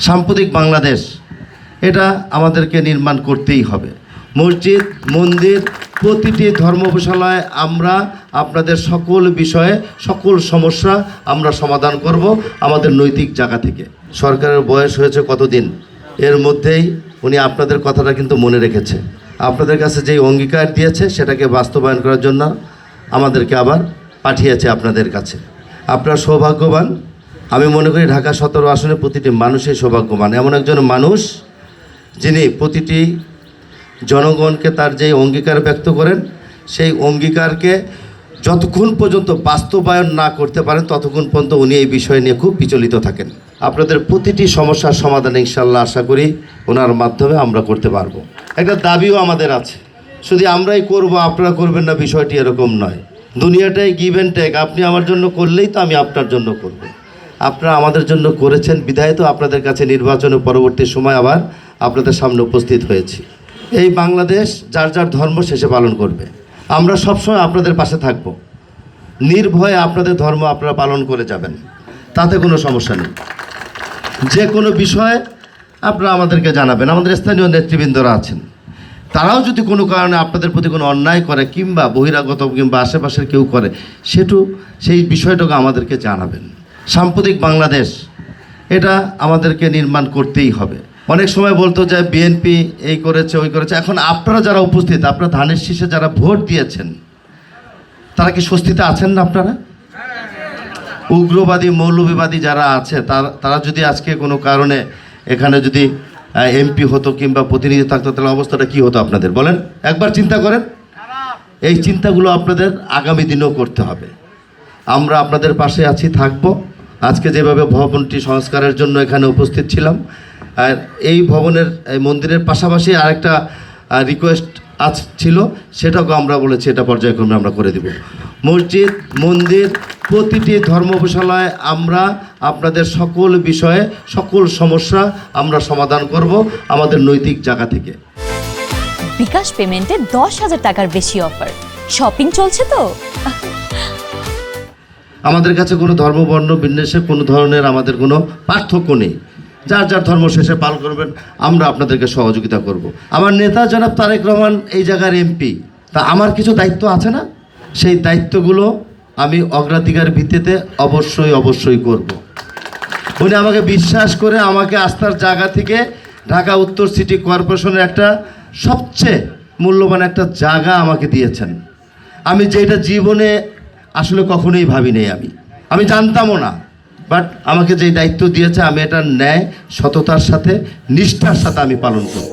সাম্প্রতিক বাংলাদেশ এটা আমাদেরকে নির্মাণ করতেই হবে। মসজিদ, মন্দির, প্রতিটি ধর্মশালায় আমরা আপনাদের সকল বিষয়ে সকল সমস্যা আমরা সমাধান করব আমাদের নৈতিক জায়গা থেকে। সরকারের বয়স হয়েছে কতদিন, এর মধ্যেই উনি আপনাদের কথাটা কিন্তু মনে রেখেছে। আপনাদের কাছে যেই অঙ্গীকার দিয়েছে সেটাকে বাস্তবায়ন করার জন্য আমাদেরকে আবার পাঠিয়েছে আপনাদের কাছে। আপনারা সৌভাগ্যবান। আমি মনে করি ঢাকা 17 আসনে প্রতিটি মানুষই সৌভাগ্যবান। এমন একজন মানুষ যিনি প্রতিটি জনগণকে তার যে অঙ্গীকার ব্যক্ত করেন সেই অঙ্গীকারকে যতক্ষণ পর্যন্ত বাস্তবায়ন না করতে পারেন ততক্ষণ পর্যন্ত উনি এই বিষয় নিয়ে খুব বিচলিত থাকেন। আপনাদের প্রতিটি সমস্যার সমাধান ইনশাল্লাহ আশা করি ওনার মাধ্যমে আমরা করতে পারবো। একটা দাবিও আমাদের আছে, শুধু আমরাই করব আপনারা করবেন না বিষয়টি এরকম নয়। দুনিয়াটাই গিভ অ্যান্ড টেক। আপনি আমার জন্য করলেই তো আমি আপনার জন্য করব। আপনারা আমাদের জন্য করেছেন বিধায় তো আপনাদের কাছে নির্বাচনের পরবর্তী সময় আবার আপনাদের সামনে উপস্থিত হয়েছি। এই বাংলাদেশ যার যার ধর্ম শেষে পালন করবে। আমরা সবসময় আপনাদের পাশে থাকব। নির্ভয়ে আপনাদের ধর্ম আপনারা পালন করে যাবেন, তাতে কোনো সমস্যা নেই। যে কোনো বিষয়ে আপনারা আমাদেরকে জানাবেন। আমাদের স্থানীয় নেতৃবৃন্দরা আছেন, তারাও যদি কোনো কারণে আপনাদের প্রতি কোনো অন্যায় করে কিংবা বহিরাগত কিংবা আশেপাশের কেউ করে সেই বিষয়টাকে আমাদেরকে জানাবেন। সাম্প্রতিক বাংলাদেশ এটা আমাদেরকে নির্মাণ করতেই হবে। অনেক সময় বলতো যে বিএনপি এই করেছে ওই করেছে। এখন আপনারা যারা উপস্থিত, আপনারা ধানের শীষে যারা ভোট দিয়েছেন তারা কি স্বস্তিতে আছেন না? আপনারা উগ্রবাদী মৌলবাদী যারা আছে তারা যদি আজকে কোনো কারণে এখানে যদি এমপি হতো কিংবা প্রতিনিধি থাকতো তাহলে অবস্থাটা কী হতো আপনাদের বলেন? একবার চিন্তা করেন। এই চিন্তাগুলো আপনাদের আগামী দিনেও করতে হবে। আমরা আপনাদের পাশে আছি, থাকবো। আজকে যেভাবে ভবনটি সংস্কারের জন্য এখানে উপস্থিত ছিলাম, আর এই ভবনের এই মন্দিরের পাশাপাশি আরেকটা রিকোয়েস্ট ছিল, সেটাকেও আমরা বলেছি এটা পর্যায়ক্রমে আমরা করে দেব। মসজিদ, মন্দির, প্রতিটি ধর্মশালায় আমরা আপনাদের সকল বিষয়ে সকল সমস্যা আমরা সমাধান করব আমাদের নৈতিক জায়গা থেকে। বিকাশ পেমেন্টে 10,000 টাকার বেশি অফার। শপিং চলছে তো। আমাদের কাছে কোনো ধর্ম বর্ণ বিন্যাসে কোনো ধরনের আমাদের কোনো পার্থক্য নেই। যার যার ধর্ম শেষে পালন করবেন, আমরা আপনাদেরকে সহযোগিতা করব। আমার নেতা জনাব তারেক রহমান এই জায়গার এমপি, তা আমার কিছু দায়িত্ব আছে না? সেই দায়িত্বগুলো আমি অগ্রাধিকার ভিত্তিতে অবশ্যই করব। উনি আমাকে বিশ্বাস করে আমাকে আস্থার জায়গা থেকে ঢাকা উত্তর সিটি কর্পোরেশনের একটা সবচেয়ে মূল্যবান একটা জায়গা আমাকে দিয়েছেন। আমি যেটা জীবনে আসলে কখনোই ভাবিনি, আমি জানতামও না। বাট আমাকে যে দায়িত্ব দিয়েছে আমি এটা ন্যায়, সততার সাথে, নিষ্ঠার সাথে আমি পালন করব।